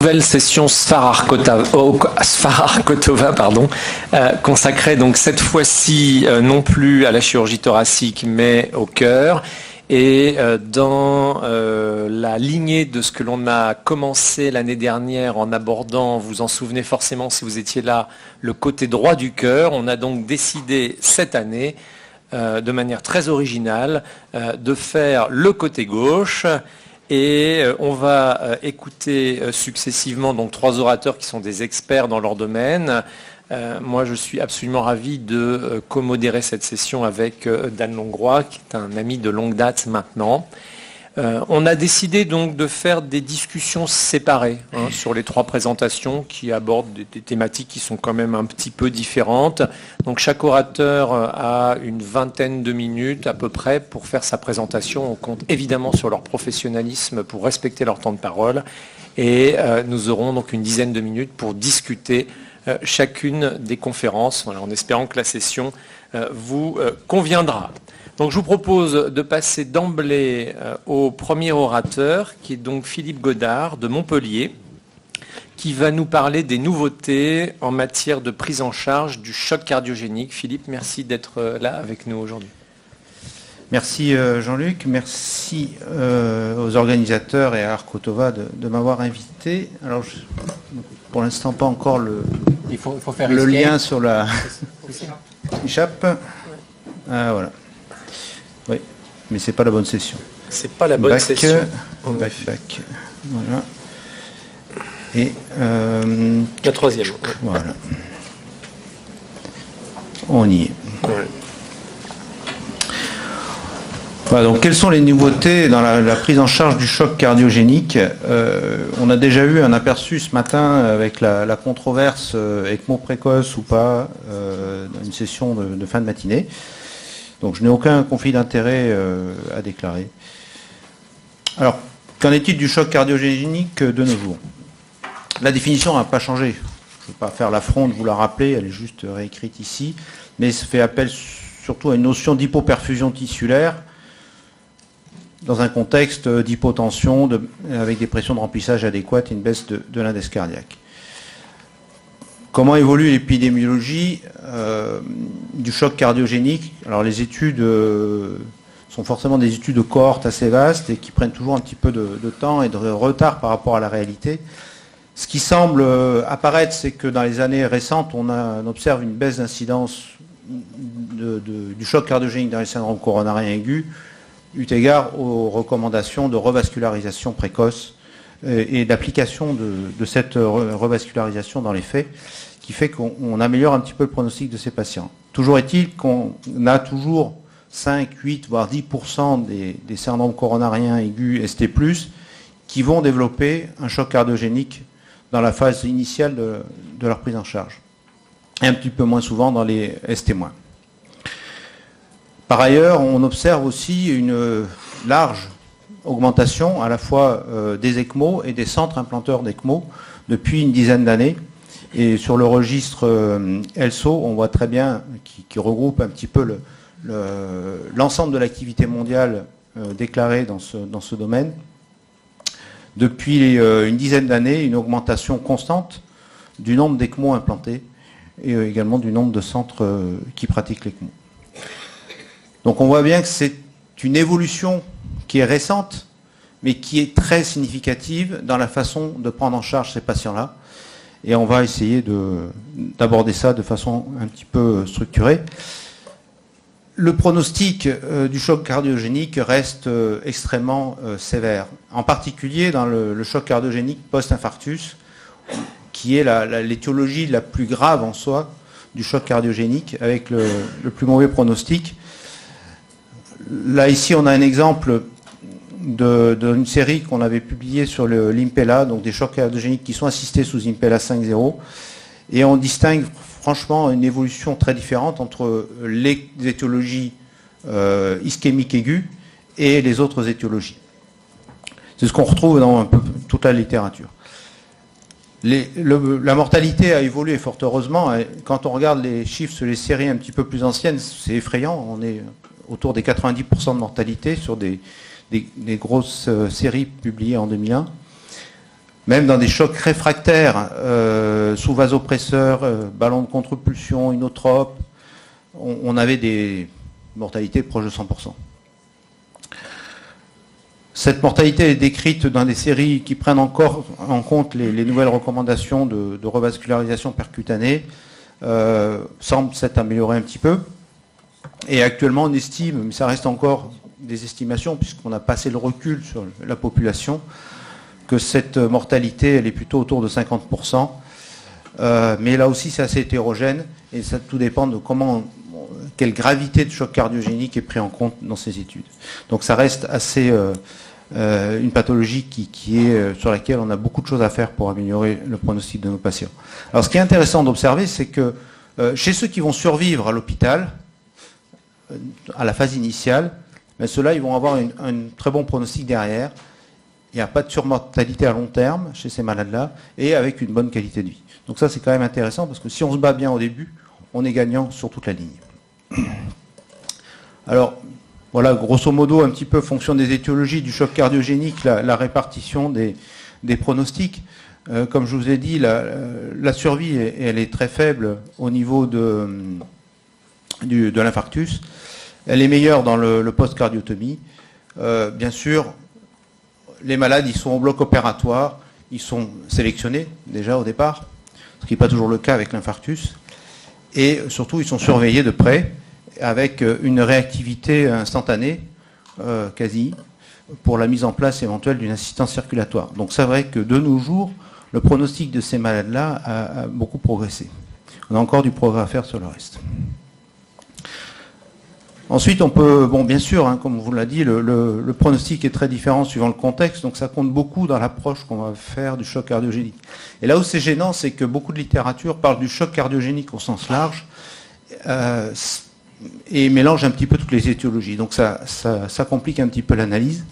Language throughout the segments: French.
nouvelle session Sfar-Arkotova, consacrée donc cette fois-ci non plus à la chirurgie thoracique mais au cœur. Et dans la lignée de ce que l'on a commencé l'année dernière en abordant, vous en souvenez forcément si vous étiez là, le côté droit du cœur, on a donc décidé cette année, de manière très originale, de faire le côté gauche. Et on va écouter successivement donc 3 orateurs qui sont des experts dans leur domaine. Moi, je suis absolument ravi de co-modérer cette session avec Dan Longroy, qui est un ami de longue date maintenant. On a décidé donc de faire des discussions séparées sur les 3 présentations qui abordent des thématiques qui sont quand même un petit peu différentes. Donc chaque orateur a une vingtaine de minutes à peu près pour faire sa présentation. On compte évidemment sur leur professionnalisme pour respecter leur temps de parole. Et nous aurons donc une dizaine de minutes pour discuter chacune des conférences, en espérant que la session vous conviendra. Donc je vous propose de passer d'emblée au premier orateur, qui est donc Philippe Godard de Montpellier, qui va nous parler des nouveautés en matière de prise en charge du choc cardiogénique. Philippe, merci d'être là avec nous aujourd'hui. Merci Jean-Luc, merci aux organisateurs et à Arkotova de m'avoir invité. Alors, pour l'instant, pas encore le lien sur la échappe. Ah, voilà. Oui, mais c'est pas la bonne session. C'est pas la bonne session. Back. Voilà. Et la 3e. Voilà. On y est. Ouais. Voilà, donc quelles sont les nouveautés dans la prise en charge du choc cardiogénique? On a déjà eu un aperçu ce matin avec la controverse ECMO précoce ou pas dans une session de fin de matinée. Donc je n'ai aucun conflit d'intérêt à déclarer. Alors, qu'en est-il du choc cardiogénique de nos jours? La définition n'a pas changé. Je ne vais pas faire l'affront de vous la rappeler, elle est juste réécrite ici, mais ça fait appel surtout à une notion d'hypoperfusion tissulaire dans un contexte d'hypotension avec des pressions de remplissage adéquates et une baisse de l'index cardiaque. Comment évolue l'épidémiologie du choc cardiogénique? Alors les études sont forcément des études de cohorte assez vastes et qui prennent toujours un petit peu de temps et de retard par rapport à la réalité. Ce qui semble apparaître, c'est que dans les années récentes, on observe une baisse d'incidence du choc cardiogénique dans les syndromes coronariens aigus, eu égard aux recommandations de revascularisation précoce et d'application de cette revascularisation dans les faits, qui fait qu'on améliore un petit peu le pronostic de ces patients. Toujours est-il qu'on a toujours 5, 8, voire 10% des syndromes coronariens aigus ST+, qui vont développer un choc cardiogénique dans la phase initiale de leur prise en charge. Et un petit peu moins souvent dans les ST-. Par ailleurs, on observe aussi une large augmentation à la fois des ECMO et des centres implanteurs d'ECMO depuis une dizaine d'années. Et sur le registre ELSO, on voit très bien, qui regroupe un petit peu l'ensemble de l'activité mondiale déclarée dans ce domaine, depuis une dizaine d'années, une augmentation constante du nombre d'ECMO implantés et également du nombre de centres qui pratiquent l'ECMO. Donc on voit bien que c'est une évolution qui est récente, mais qui est très significative dans la façon de prendre en charge ces patients-là. Et on va essayer d'aborder ça de façon un petit peu structurée. Le pronostic du choc cardiogénique reste extrêmement sévère, en particulier dans le choc cardiogénique post-infarctus, qui est l'étiologie la plus grave en soi du choc cardiogénique, avec le plus mauvais pronostic. Là, ici, on a un exemple d'une série qu'on avait publiée sur l'Impella, donc des chocs cardiogéniques qui sont assistés sous Impella 5.0, et on distingue franchement une évolution très différente entre les étiologies ischémiques aiguës et les autres étiologies. C'est ce qu'on retrouve dans un peu toute la littérature. La mortalité a évolué fort heureusement. Quand on regarde les chiffres sur les séries un petit peu plus anciennes, c'est effrayant. On est autour des 90% de mortalité sur des grosses séries publiées en 2001. Même dans des chocs réfractaires, sous vasopresseur, ballon de contre-pulsion, inotropes, on avait des mortalités proches de 100%. Cette mortalité est décrite dans des séries qui prennent encore en compte les nouvelles recommandations de revascularisation percutanée, semble s'être améliorée un petit peu. Et actuellement, on estime, mais ça reste encore des estimations, puisqu'on a passé le recul sur la population, que cette mortalité, elle est plutôt autour de 50%. Mais là aussi, c'est assez hétérogène, et ça tout dépend de quelle gravité de choc cardiogénique est pris en compte dans ces études. Donc ça reste assez une pathologie qui est sur laquelle on a beaucoup de choses à faire pour améliorer le pronostic de nos patients. Alors ce qui est intéressant d'observer, c'est que chez ceux qui vont survivre à l'hôpital, à la phase initiale, mais ceux-là, ils vont avoir un très bon pronostic derrière. Il n'y a pas de surmortalité à long terme chez ces malades-là, et avec une bonne qualité de vie. Donc ça, c'est quand même intéressant, parce que si on se bat bien au début, on est gagnant sur toute la ligne. Alors, voilà, grosso modo, un petit peu, fonction des étiologies du choc cardiogénique, la répartition des pronostics. Comme je vous ai dit, la survie, elle est très faible au niveau de l'infarctus. Elle est meilleure dans le post-cardiotomie. Bien sûr, les malades, ils sont au bloc opératoire, ils sont sélectionnés déjà au départ, ce qui n'est pas toujours le cas avec l'infarctus. Et surtout, ils sont surveillés de près, avec une réactivité instantanée, quasi, pour la mise en place éventuelle d'une assistance circulatoire. Donc c'est vrai que de nos jours, le pronostic de ces malades-là a beaucoup progressé. On a encore du progrès à faire sur le reste. Ensuite, on peut, bon, bien sûr, hein, comme on vous l'a dit, le pronostic est très différent suivant le contexte, donc ça compte beaucoup dans l'approche qu'on va faire du choc cardiogénique. Et là où c'est gênant, c'est que beaucoup de littérature parle du choc cardiogénique au sens large et mélange un petit peu toutes les étiologies. Donc ça complique un petit peu l'analyse.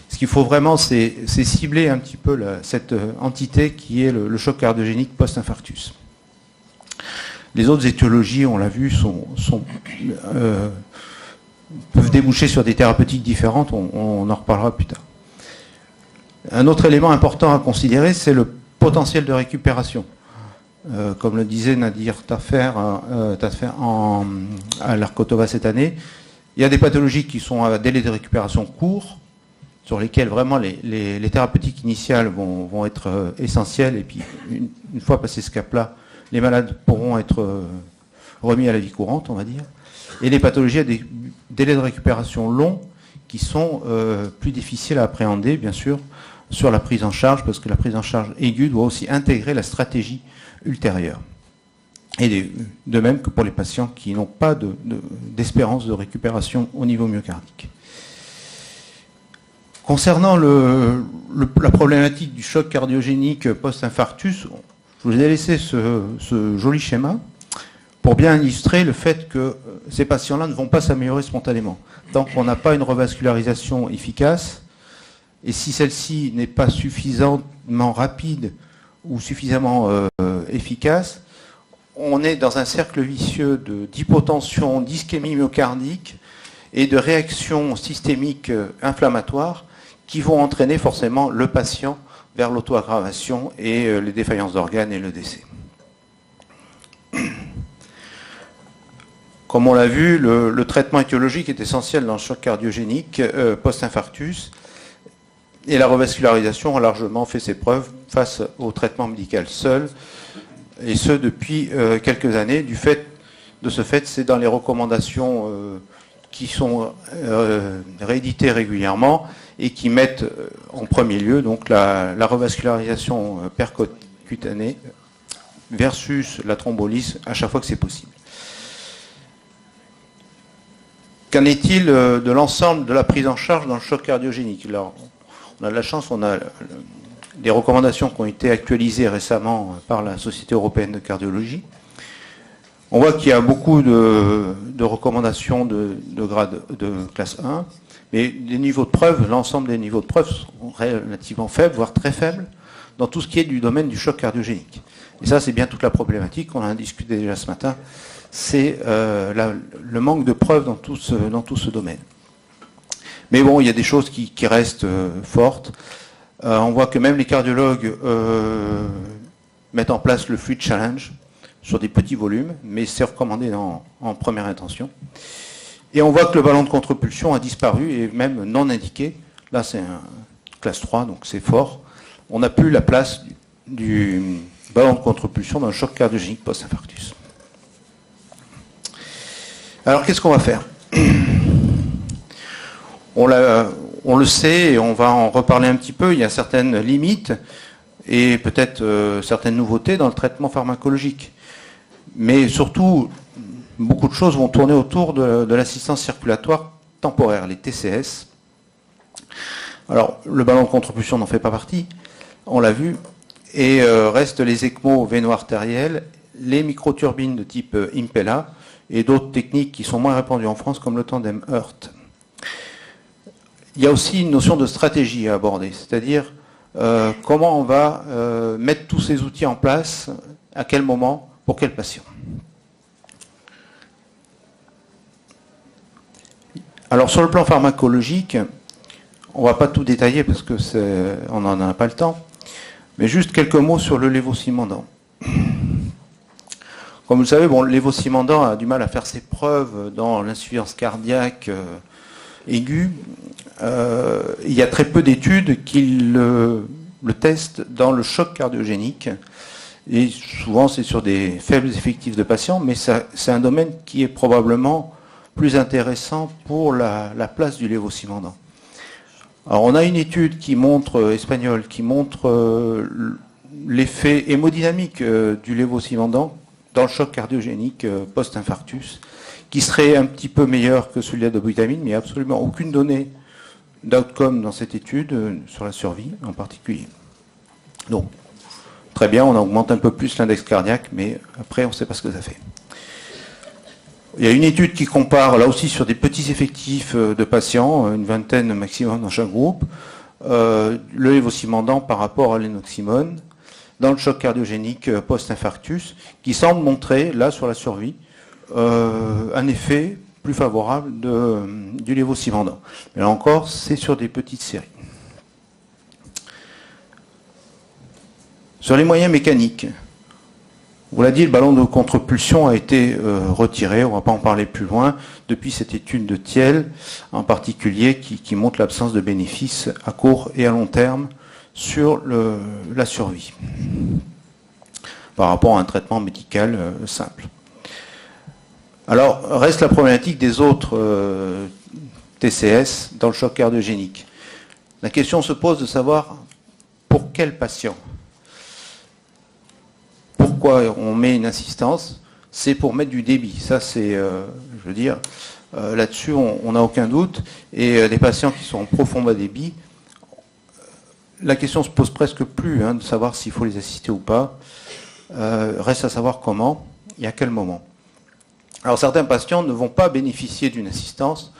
Ce qu'il faut vraiment, c'est cibler un petit peu cette entité qui est le choc cardiogénique post-infarctus. Les autres étiologies, on l'a vu, peuvent déboucher sur des thérapeutiques différentes, on en reparlera plus tard. Un autre élément important à considérer, c'est le potentiel de récupération. Comme le disait Nadir Tafer à l'Arcotova cette année, il y a des pathologies qui sont à délai de récupération court, sur lesquelles vraiment les thérapeutiques initiales vont être essentielles, et puis une fois passé ce cap-là, les malades pourront être remis à la vie courante, on va dire. Et les pathologies à des délais de récupération longs qui sont plus difficiles à appréhender, bien sûr, sur la prise en charge, parce que la prise en charge aiguë doit aussi intégrer la stratégie ultérieure. Et de même que pour les patients qui n'ont pas d'espérance de récupération au niveau myocardique. Concernant la problématique du choc cardiogénique post-infarctus, je vous ai laissé ce joli schéma pour bien illustrer le fait que ces patients-là ne vont pas s'améliorer spontanément. Tant qu'on n'a pas une revascularisation efficace, et si celle-ci n'est pas suffisamment rapide ou suffisamment efficace, on est dans un cercle vicieux d'hypotension, d'ischémie myocardique et de réactions systémiques inflammatoires qui vont entraîner forcément le patient vers l'auto-aggravation et les défaillances d'organes et le décès. Comme on l'a vu, le traitement étiologique est essentiel dans le choc cardiogénique post-infarctus, et la revascularisation a largement fait ses preuves face au traitement médical seul, et ce depuis quelques années. De ce fait, c'est dans les recommandations qui sont rééditées régulièrement et qui mettent en premier lieu donc la revascularisation percutanée versus la thrombolyse à chaque fois que c'est possible. Qu'en est-il de l'ensemble de la prise en charge dans le choc cardiogénique? Alors, on a de la chance, on a des recommandations qui ont été actualisées récemment par la Société européenne de cardiologie. On voit qu'il y a beaucoup de recommandations de grade de classe 1, mais les niveaux de preuve, l'ensemble des niveaux de preuve sont relativement faibles, voire très faibles, dans tout ce qui est du domaine du choc cardiogénique. Et ça, c'est bien toute la problématique, on en a discuté déjà ce matin, c'est le manque de preuves dans tout ce domaine. Mais bon, il y a des choses qui restent fortes. On voit que même les cardiologues mettent en place le fluid challenge sur des petits volumes, mais c'est recommandé en première intention. Et on voit que le ballon de contre-pulsion a disparu et même non indiqué. Là, c'est un classe 3, donc c'est fort. On n'a plus la place du ballon de contre-pulsion dans le choc cardiogénique post-infarctus. Alors, qu'est-ce qu'on va faire? On le sait et on va en reparler un petit peu. Il y a certaines limites et peut-être certaines nouveautés dans le traitement pharmacologique. Mais surtout, beaucoup de choses vont tourner autour de l'assistance circulatoire temporaire, les TCS. Alors, le ballon de contre-pulsion n'en fait pas partie, on l'a vu, et restent les ECMO véno-artériels, les microturbines de type Impella, et d'autres techniques qui sont moins répandues en France, comme le tandem Heart. Il y a aussi une notion de stratégie à aborder, c'est-à-dire comment on va mettre tous ces outils en place, à quel moment, pour quel patient. Alors sur le plan pharmacologique, on ne va pas tout détailler parce que on n'en a pas le temps, mais juste quelques mots sur le lévosimendan. Comme vous le savez, bon, le lévosimendan a du mal à faire ses preuves dans l'insuffisance cardiaque aiguë. Il y a très peu d'études qui le testent dans le choc cardiogénique. Et souvent, c'est sur des faibles effectifs de patients, mais c'est un domaine qui est probablement plus intéressant pour la place du lévosimendan. Alors, on a une étude espagnole qui montre l'effet hémodynamique du lévosimendan dans le choc cardiogénique post-infarctus, qui serait un petit peu meilleur que celui de la dobutamine, mais il n'y a absolument aucune donnée d'outcome dans cette étude, sur la survie en particulier. Donc, très bien, on augmente un peu plus l'index cardiaque, mais après, on ne sait pas ce que ça fait. Il y a une étude qui compare, là aussi, sur des petits effectifs de patients, une vingtaine maximum dans chaque groupe, le lévosimendan par rapport à l'enoximone, dans le choc cardiogénique post-infarctus, qui semble montrer, là, sur la survie, un effet plus favorable du lévosimendan. Mais là encore, c'est sur des petites séries. Sur les moyens mécaniques, vous l'avez dit, le ballon de contre-pulsion a été retiré, on ne va pas en parler plus loin, depuis cette étude de Thiel, en particulier, qui montre l'absence de bénéfices à court et à long terme sur la survie, par rapport à un traitement médical simple. Alors, reste la problématique des autres TCS dans le choc cardiogénique. La question se pose de savoir pour quel patient. Pourquoi on met une assistance? C'est pour mettre du débit. Ça, c'est, je veux dire, là-dessus, on n'a aucun doute. Et les patients qui sont en profond bas débit, la question se pose presque plus de savoir s'il faut les assister ou pas. Reste à savoir comment et à quel moment. Alors certains patients ne vont pas bénéficier d'une assistance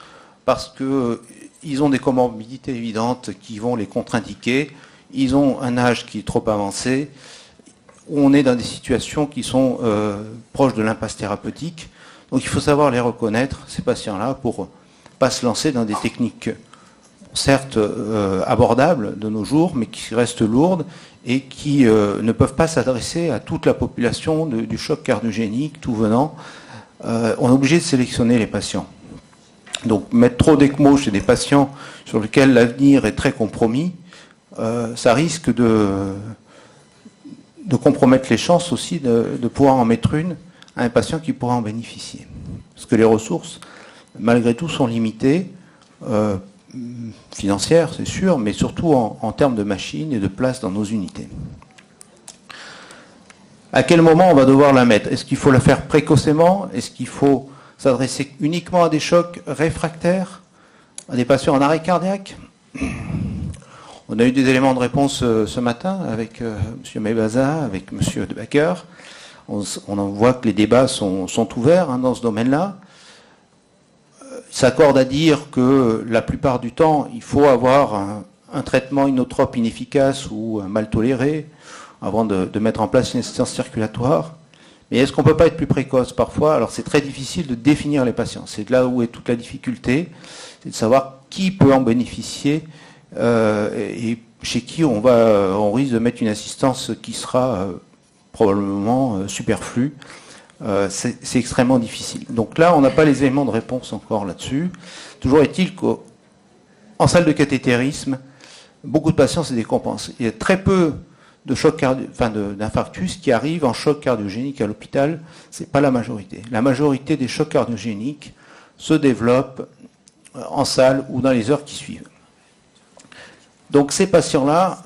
parce qu'ils ont des comorbidités évidentes qui vont les contre-indiquer, ils ont un âge qui est trop avancé, on est dans des situations qui sont proches de l'impasse thérapeutique. Donc il faut savoir les reconnaître, ces patients-là, pour ne pas se lancer dans des techniques certes abordables de nos jours, mais qui restent lourdes et qui ne peuvent pas s'adresser à toute la population du choc cardiogénique, tout venant. On est obligé de sélectionner les patients. Donc mettre trop d'ECMO chez des patients sur lesquels l'avenir est très compromis, ça risque de compromettre les chances aussi de pouvoir en mettre une à un patient qui pourra en bénéficier. Parce que les ressources, malgré tout, sont limitées, financières, c'est sûr, mais surtout en termes de machines et de place dans nos unités. À quel moment on va devoir la mettre? Est-ce qu'il faut la faire précocement? Est-ce qu'il faut s'adresser uniquement à des chocs réfractaires, à des patients en arrêt cardiaque? On a eu des éléments de réponse ce matin avec M. Mebaza, avec M. De Backer. On en voit que les débats sont ouverts dans ce domaine-là. Ils s'accordent à dire que la plupart du temps, il faut avoir un traitement inotrope inefficace ou mal toléré avant de mettre en place une assistance circulatoire. Mais est-ce qu'on ne peut pas être plus précoce parfois? Alors c'est très difficile de définir les patients. C'est là où est toute la difficulté, c'est de savoir qui peut en bénéficier et chez qui on risque de mettre une assistance qui sera probablement superflue. C'est extrêmement difficile. Donc là, on n'a pas les éléments de réponse encore là-dessus. Toujours est-il qu'en salle de cathétérisme, beaucoup de patients se décompensent. Il y a très peu de chocs d'infarctus qui arrivent en choc cardiogénique à l'hôpital. C'est pas la majorité. La majorité des chocs cardiogéniques se développent en salle ou dans les heures qui suivent. Donc ces patients-là,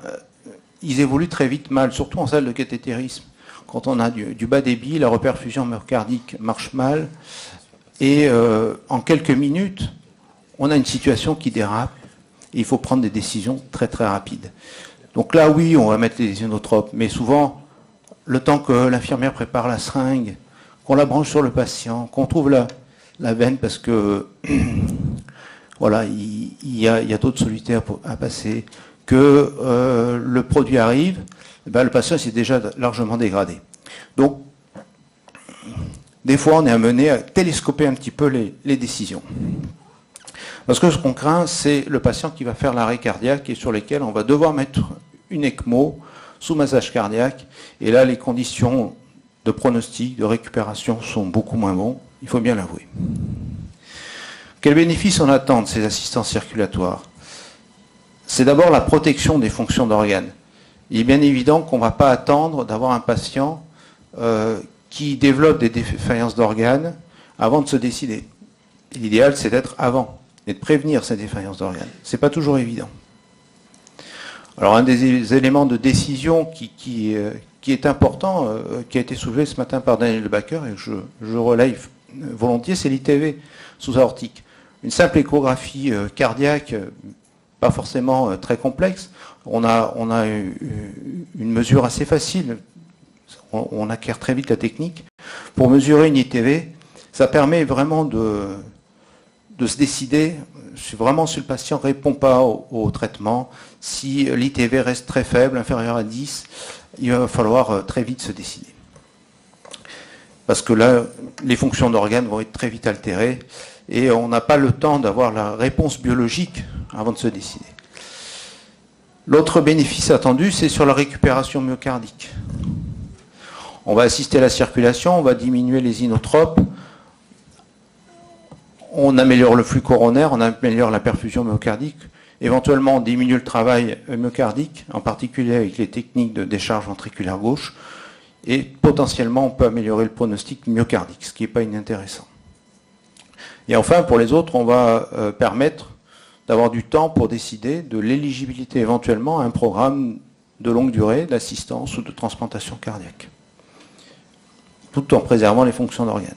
ils évoluent très vite mal, surtout en salle de cathétérisme. Quand on a du bas débit, la reperfusion myocardique marche mal, et en quelques minutes, on a une situation qui dérape, et il faut prendre des décisions très très rapides. Donc là, oui, on va mettre les inotropes, mais souvent, le temps que l'infirmière prépare la seringue, qu'on la branche sur le patient, qu'on trouve la veine, parce que voilà, il y a d'autres solutés à passer, que le produit arrive, le patient s'est déjà largement dégradé. Donc, des fois, on est amené à télescoper un petit peu les décisions. Parce que ce qu'on craint, c'est le patient qui va faire l'arrêt cardiaque et sur lesquels on va devoir mettre une ECMO sous massage cardiaque. Et là, les conditions de pronostic, de récupération sont beaucoup moins bons, il faut bien l'avouer. Quels bénéfices on attend de ces assistances circulatoires? C'est d'abord la protection des fonctions d'organes. Il est bien évident qu'on ne va pas attendre d'avoir un patient qui développe des défaillances d'organes avant de se décider. L'idéal, c'est d'être avant et de prévenir ces défaillances d'organes. Ce n'est pas toujours évident. Alors, un des éléments de décision qui est important, qui a été soulevé ce matin par Daniel Backer, et que je relaye volontiers, c'est l'ITV sous-aortique. Une simple échographie cardiaque, pas forcément très complexe. On a une mesure assez facile. On acquiert très vite la technique. Pour mesurer une ITV, ça permet vraiment de se décider vraiment si le patient ne répond pas au traitement. Si l'ITV reste très faible, inférieur à 10, il va falloir très vite se décider. Parce que là, les fonctions d'organes vont être très vite altérées et on n'a pas le temps d'avoir la réponse biologique avant de se décider. L'autre bénéfice attendu, c'est sur la récupération myocardique. On va assister à la circulation, on va diminuer les inotropes, on améliore le flux coronaire, on améliore la perfusion myocardique, éventuellement on diminue le travail myocardique, en particulier avec les techniques de décharge ventriculaire gauche, et potentiellement on peut améliorer le pronostic myocardique, ce qui n'est pas inintéressant. Et enfin, pour les autres, on va permettre d'avoir du temps pour décider de l'éligibilité éventuellement à un programme de longue durée d'assistance ou de transplantation cardiaque, tout en préservant les fonctions d'organes.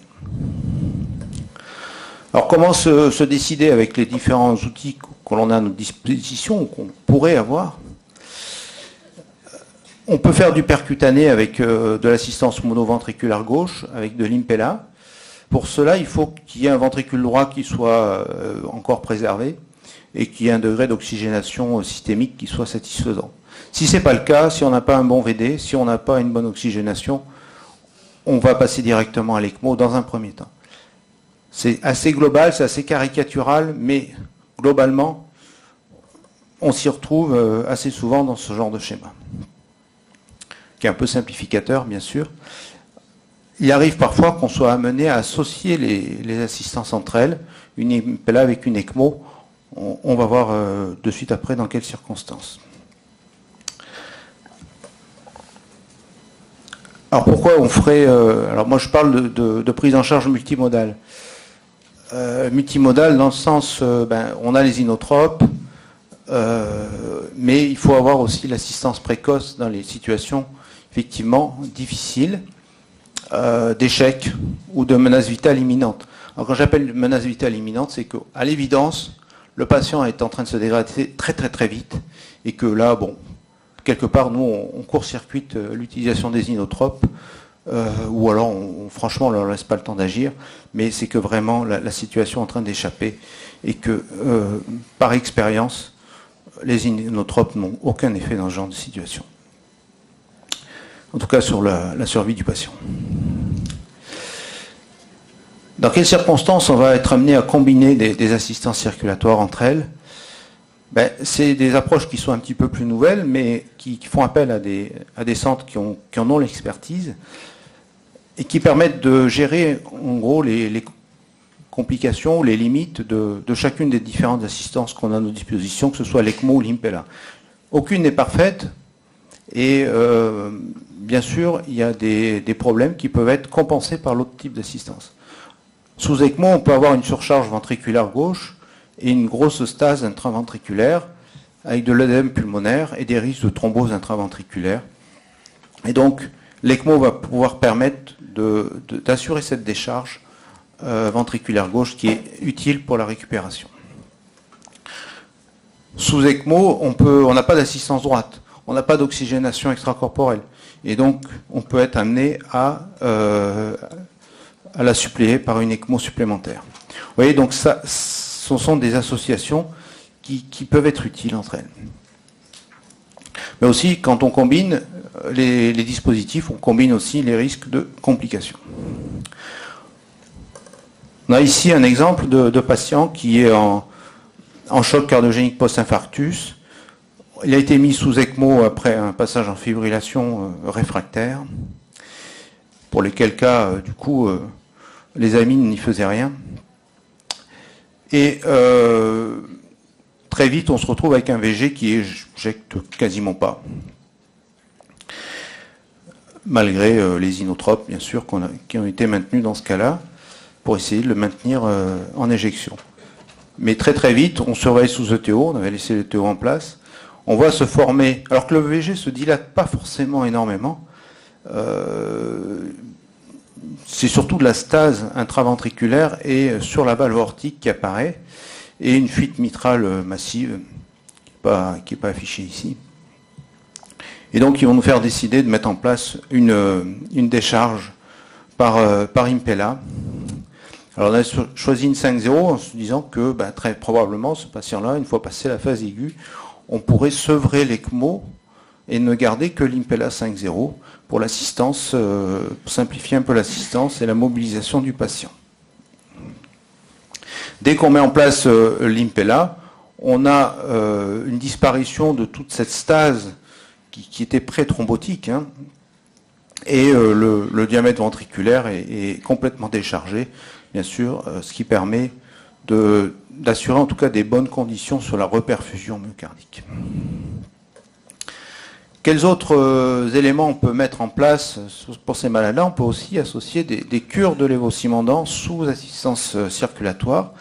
Alors comment se décider avec les différents outils que l'on a à notre disposition ou qu'on pourrait avoir? On peut faire du percutané avec de l'assistance monoventriculaire gauche, avec de l'Impella. Pour cela, il faut qu'il y ait un ventricule droit qui soit encore préservé et qu'il y ait un degré d'oxygénation systémique qui soit satisfaisant. Si ce n'est pas le cas, si on n'a pas un bon VD, si on n'a pas une bonne oxygénation, on va passer directement à l'ECMO dans un premier temps. C'est assez global, c'est assez caricatural, mais globalement, on s'y retrouve assez souvent dans ce genre de schéma, qui est un peu simplificateur, bien sûr. Il arrive parfois qu'on soit amené à associer les assistances entre elles, une Impella avec une ECMO. On va voir de suite après dans quelles circonstances. Alors pourquoi on ferait... alors moi je parle de prise en charge multimodale. Multimodale dans le sens, on a les inotropes, mais il faut avoir aussi l'assistance précoce dans les situations effectivement difficiles, d'échec ou de menace vitale imminente. Alors quand j'appelle menace vitale imminente, c'est qu'à l'évidence, le patient est en train de se dégrader très très très vite et que là, bon, quelque part, nous, on court-circuite l'utilisation des inotropes ou alors, franchement, on ne leur laisse pas le temps d'agir, mais c'est que vraiment la situation est en train d'échapper et que, par expérience, les inotropes n'ont aucun effet dans ce genre de situation. En tout cas, sur la survie du patient. Dans quelles circonstances on va être amené à combiner des assistances circulatoires entre elles? C'est des approches qui sont un petit peu plus nouvelles, mais qui font appel à des centres qui en ont l'expertise et qui permettent de gérer en gros les complications, les limites de chacune des différentes assistances qu'on a à nos dispositions, que ce soit l'ECMO ou l'Impella. Aucune n'est parfaite et bien sûr il y a des problèmes qui peuvent être compensés par l'autre type d'assistance. Sous ECMO, on peut avoir une surcharge ventriculaire gauche et une grosse stase intraventriculaire avec de l'œdème pulmonaire et des risques de thrombose intraventriculaire. Et donc, l'ECMO va pouvoir permettre d'assurer cette décharge ventriculaire gauche qui est utile pour la récupération. Sous ECMO, on n'a pas d'assistance droite, on n'a pas d'oxygénation extracorporelle. Et donc, on peut être amené à la suppléer par une ECMO supplémentaire. Vous voyez, donc ça, ce sont des associations qui peuvent être utiles entre elles. Mais aussi, quand on combine les dispositifs, on combine aussi les risques de complications. On a ici un exemple de patient qui est en choc cardiogénique post-infarctus. Il a été mis sous ECMO après un passage en fibrillation réfractaire, pour lesquels cas, du coup, les amines n'y faisaient rien. Et très vite, on se retrouve avec un VG qui éjecte quasiment pas, malgré les inotropes, bien sûr, qui ont été maintenus dans ce cas-là, pour essayer de le maintenir en éjection. Mais très très vite, on surveille sous ETO, on avait laissé l'ETO en place, on voit se former, alors que le VG se dilate pas forcément énormément, c'est surtout de la stase intraventriculaire et sur la valve aortique qui apparaît, et une fuite mitrale massive, qui n'est pas affichée ici. Et donc ils vont nous faire décider de mettre en place une décharge par Impella. Alors on a choisi une 5.0 en se disant que très probablement ce patient-là, une fois passé la phase aiguë, on pourrait sevrer l'ECMO et ne garder que l'Impella 5.0 pour l'assistance, pour simplifier un peu l'assistance et la mobilisation du patient. Dès qu'on met en place l'Impella, on a une disparition de toute cette stase qui était pré-thrombotique, hein, et le diamètre ventriculaire est complètement déchargé, bien sûr, ce qui permet d'assurer en tout cas des bonnes conditions sur la reperfusion myocardique. Quels autres éléments on peut mettre en place pour ces malades-là? On peut aussi associer des cures de lévocimandant sous assistance circulatoire,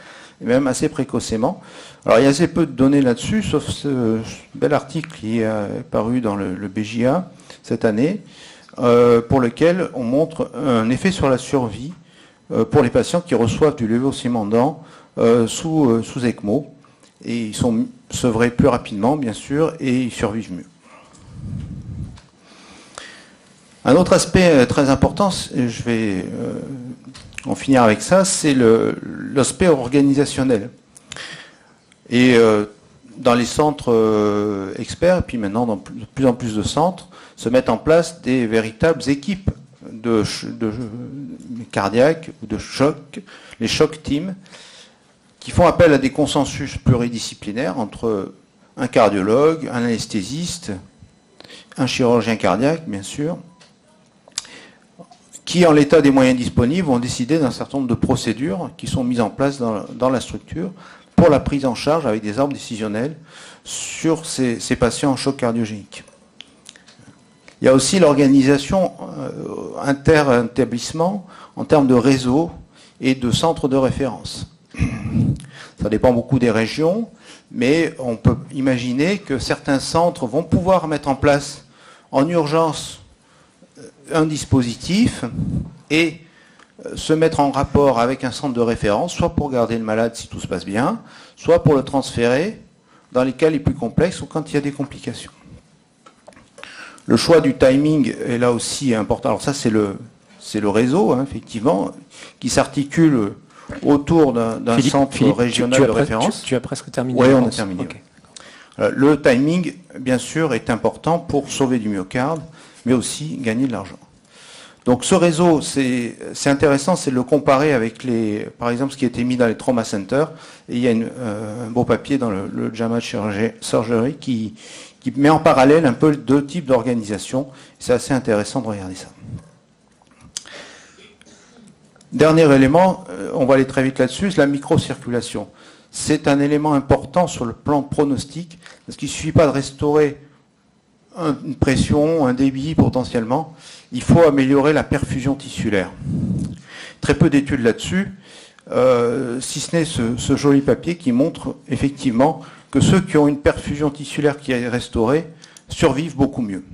et même assez précocement. Alors il y a assez peu de données là-dessus, sauf ce bel article qui est paru dans le BJA cette année, pour lequel on montre un effet sur la survie pour les patients qui reçoivent du lévocimandant sous ECMO. Et ils sont sevrés plus rapidement, bien sûr, et ils survivent mieux. Un autre aspect très important, je vais en finir avec ça, c'est l'aspect organisationnel. Et dans les centres experts, et puis maintenant dans de plus en plus de centres, se mettent en place des véritables équipes de cardiaques ou de choc, les choc teams, qui font appel à des consensus pluridisciplinaires entre un cardiologue, un anesthésiste, un chirurgien cardiaque, bien sûr, qui, en l'état des moyens disponibles, vont décider d'un certain nombre de procédures qui sont mises en place dans la structure pour la prise en charge avec des arbres décisionnels sur ces patients en choc cardiogénique. Il y a aussi l'organisation inter-établissement en termes de réseau et de centres de référence. Ça dépend beaucoup des régions, mais on peut imaginer que certains centres vont pouvoir mettre en place en urgence un dispositif et se mettre en rapport avec un centre de référence, soit pour garder le malade si tout se passe bien, soit pour le transférer dans les cas les plus complexes ou quand il y a des complications. Le choix du timing est là aussi important. Alors ça, c'est le réseau, hein, effectivement, qui s'articule autour d'un centre régional de référence. Tu as presque terminé. Oui, on a terminé. Okay. Le timing, bien sûr, est important pour sauver du myocarde, mais aussi gagner de l'argent. Donc ce réseau, c'est intéressant, c'est de le comparer avec par exemple ce qui a été mis dans les trauma centers. Et il y a un beau papier dans le JAMA Surgery qui met en parallèle un peu deux types d'organisations. C'est assez intéressant de regarder ça. Dernier élément, on va aller très vite là-dessus, c'est la microcirculation. C'est un élément important sur le plan pronostic, parce qu'il ne suffit pas de restaurer une pression, un débit potentiellement, il faut améliorer la perfusion tissulaire. Très peu d'études là-dessus, si ce n'est ce joli papier qui montre effectivement que ceux qui ont une perfusion tissulaire qui est restaurée survivent beaucoup mieux.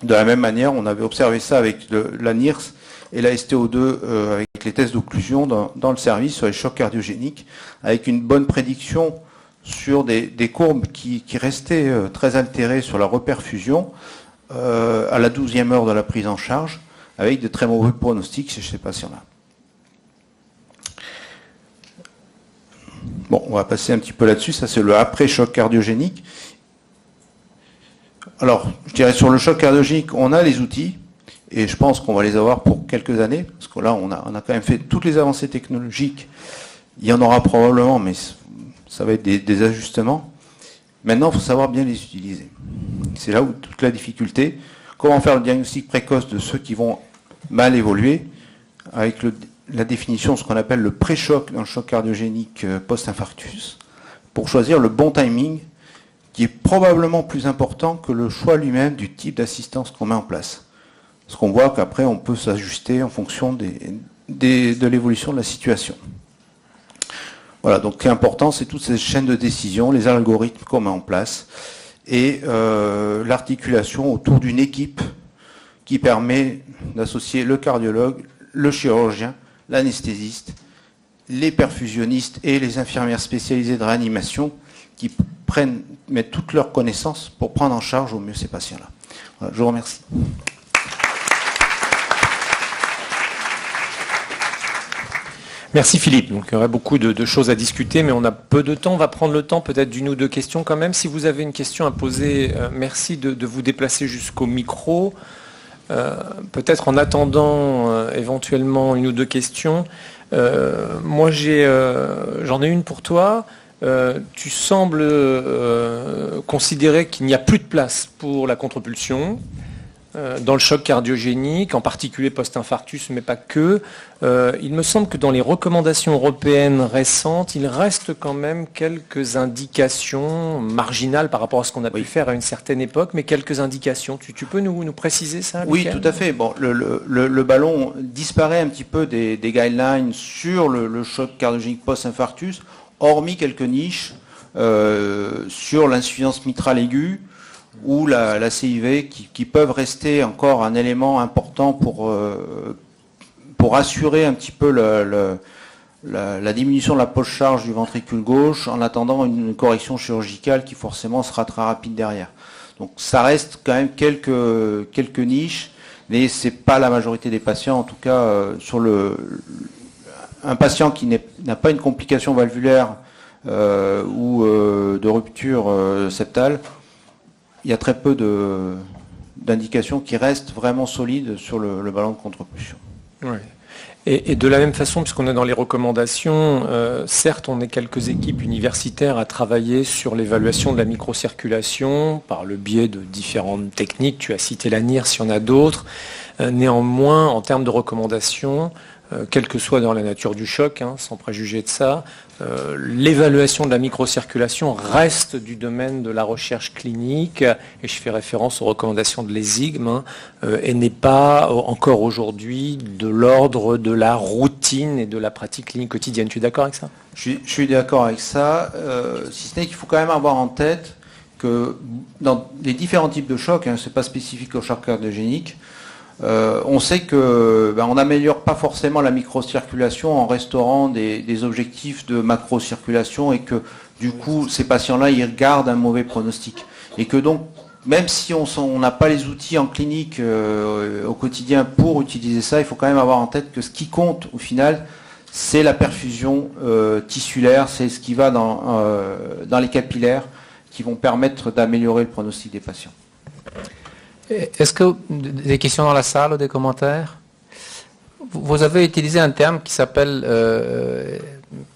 De la même manière, on avait observé ça avec la NIRS et la STO2 avec les tests d'occlusion dans le service sur les chocs cardiogéniques, avec une bonne prédiction sur des courbes qui restaient très altérées sur la reperfusion à la 12e heure de la prise en charge, avec de très mauvais pronostics chez ces patients-là. Bon, on va passer un petit peu là-dessus, ça c'est le après-choc cardiogénique. Alors, je dirais sur le choc cardiogénique, on a les outils, et je pense qu'on va les avoir pour quelques années, parce que là, on a quand même fait toutes les avancées technologiques. Il y en aura probablement, mais ça va être des ajustements. Maintenant, il faut savoir bien les utiliser. C'est là où toute la difficulté. Comment faire le diagnostic précoce de ceux qui vont mal évoluer, avec la définition de ce qu'on appelle le pré-choc dans le choc cardiogénique post-infarctus, pour choisir le bon timing, qui est probablement plus important que le choix lui-même du type d'assistance qu'on met en place. Parce qu'on voit qu'après, on peut s'ajuster en fonction de l'évolution de la situation. Voilà, donc ce qui est important, c'est toutes ces chaînes de décision, les algorithmes qu'on met en place, et l'articulation autour d'une équipe qui permet d'associer le cardiologue, le chirurgien, l'anesthésiste, les perfusionnistes et les infirmières spécialisées de réanimation qui mettent toutes leurs connaissances pour prendre en charge au mieux ces patients-là. Voilà, je vous remercie. Merci Philippe. Donc, il y aurait beaucoup de choses à discuter, mais on a peu de temps. On va prendre le temps peut-être d'une ou deux questions quand même. Si vous avez une question à poser, merci de vous déplacer jusqu'au micro. Peut-être en attendant éventuellement une ou deux questions. Moi, j'en ai une pour toi. Tu sembles considérer qu'il n'y a plus de place pour la contre-pulsion dans le choc cardiogénique, en particulier post-infarctus, mais pas que. Il me semble que dans les recommandations européennes récentes, il reste quand même quelques indications marginales par rapport à ce qu'on a pu faire à une certaine époque, mais quelques indications. Tu peux nous préciser ça, Oui, Lucas ? tout à fait. Bon, le ballon disparaît un petit peu des guidelines sur le choc cardiogénique post-infarctus, hormis quelques niches sur l'insuffisance mitrale aiguë ou la CIV qui peuvent rester encore un élément important pour assurer un petit peu la diminution de la poche-charge du ventricule gauche en attendant une correction chirurgicale qui forcément sera très rapide derrière. Donc ça reste quand même quelques niches, mais c'est pas la majorité des patients. En tout cas, sur un patient qui n'a pas une complication valvulaire ou de rupture septale, il y a très peu d'indications qui restent vraiment solides sur le ballon de contre-pulsion. Ouais. Et de la même façon, puisqu'on est dans les recommandations, certes, on est quelques équipes universitaires à travailler sur l'évaluation de la microcirculation par le biais de différentes techniques. Tu as cité la NIRS, il y en a d'autres. Néanmoins, en termes de recommandations, quelle que soit dans la nature du choc, sans préjuger de ça, l'évaluation de la microcirculation reste du domaine de la recherche clinique, et je fais référence aux recommandations de l'ESIGM, et n'est pas encore aujourd'hui de l'ordre de la routine et de la pratique clinique quotidienne. Tu es d'accord avec ça ? Je suis d'accord avec ça, si ce n'est qu'il faut quand même avoir en tête que dans les différents types de chocs, ce n'est pas spécifique au choc cardiogénique, on sait que on n'améliore pas forcément la microcirculation en restaurant des objectifs de macrocirculation et que du coup ces patients-là ils gardent un mauvais pronostic. Et que donc même si on n'a pas les outils en clinique au quotidien pour utiliser ça, il faut quand même avoir en tête que ce qui compte au final, c'est la perfusion tissulaire, c'est ce qui va dans les capillaires qui vont permettre d'améliorer le pronostic des patients. Est-ce que des questions dans la salle ou des commentaires? Vous avez utilisé un terme qui s'appelle,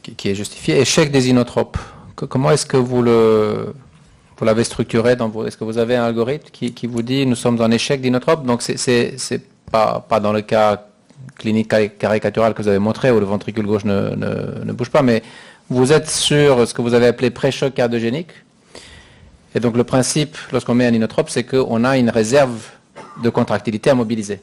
qui est justifié, échec des inotropes. Comment est-ce que vous l'avez structuré est-ce que vous avez un algorithme qui vous dit nous sommes en échec d'inotropes? Donc c'est pas dans le cas clinique caricatural que vous avez montré où le ventricule gauche ne bouge pas, mais vous êtes sur ce que vous avez appelé pré-choc cardiogénique. Et donc le principe, lorsqu'on met un inotrope, c'est qu'on a une réserve de contractilité à mobiliser.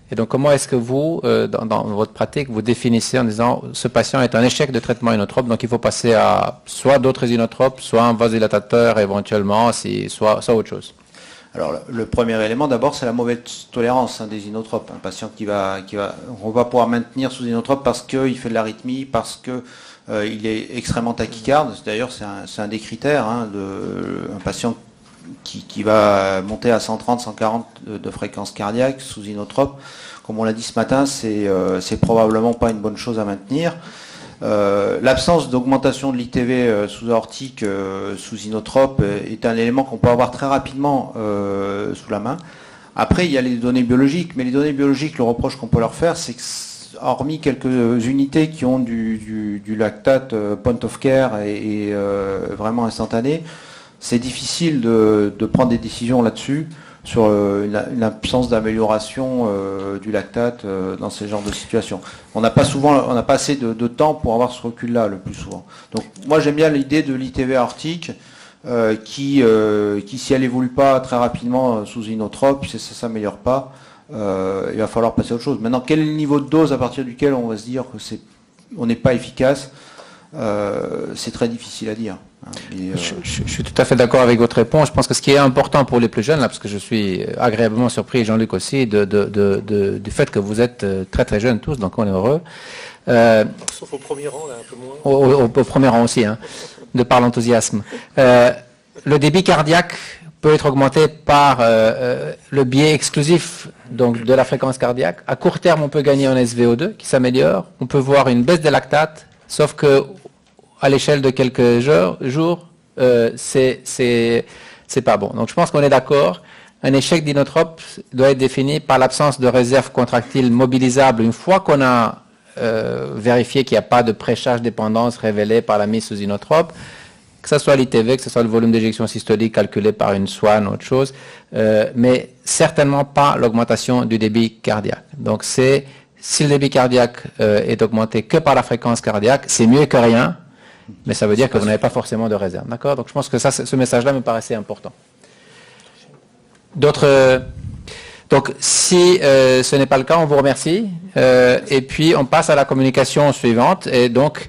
Et donc comment est-ce que vous, dans votre pratique, vous définissez en disant ce patient est un échec de traitement inotrope, donc il faut passer à soit d'autres inotropes, soit un vasodilatateur éventuellement, soit autre chose? Alors le premier élément d'abord c'est la mauvaise tolérance des inotropes. Un patient on va pouvoir maintenir sous inotrope parce qu'il fait de l'arythmie, parce que il est extrêmement tachycarde. D'ailleurs c'est un des critères un patient qui va monter à 130, 140 de fréquence cardiaque sous inotrope. Comme on l'a dit ce matin, c'est probablement pas une bonne chose à maintenir. L'absence d'augmentation de l'ITV sous-aortique sous inotrope est un élément qu'on peut avoir très rapidement sous la main. Après, il y a les données biologiques, mais les données biologiques, le reproche qu'on peut leur faire, c'est que hormis quelques unités qui ont du lactate point of care et vraiment instantané, c'est difficile de prendre des décisions là-dessus sur l'absence d'amélioration du lactate dans ce genre de situation. On n'a pas assez de temps pour avoir ce recul-là le plus souvent. Donc moi j'aime bien l'idée de l'ITV aortique qui si elle évolue pas très rapidement sous inotrope, si ça s'améliore pas, il va falloir passer à autre chose. Maintenant, quel est le niveau de dose à partir duquel on va se dire que on n'est pas efficace? C'est très difficile à dire. Je suis tout à fait d'accord avec votre réponse. Je pense que ce qui est important pour les plus jeunes, là, parce que je suis agréablement surpris, Jean-Luc aussi, du fait que vous êtes très très jeunes tous, donc on est heureux. Sauf au premier rang, là, un peu moins. Au premier rang aussi, hein, de par l'enthousiasme. Le débit cardiaque peut être augmenté par le biais exclusif donc de la fréquence cardiaque. À court terme, on peut gagner en SVO2 qui s'améliore. On peut voir une baisse des lactates, sauf que à l'échelle de quelques jours, c'est pas bon. Donc je pense qu'on est d'accord. Un échec d'inotrope doit être défini par l'absence de réserve contractile mobilisable une fois qu'on a vérifié qu'il n'y a pas de précharge dépendance révélée par la mise sous inotrope, que ce soit l'ITV, que ce soit le volume d'éjection systolique calculé par une SWAN ou autre chose, mais certainement pas l'augmentation du débit cardiaque. Donc si le débit cardiaque est augmenté que par la fréquence cardiaque, c'est mieux que rien. Mais ça veut dire que vous n'avez pas forcément de réserve. D'accord? Donc je pense que ce message-là me paraissait important. Donc si ce n'est pas le cas, on vous remercie. Et puis on passe à la communication suivante. Et donc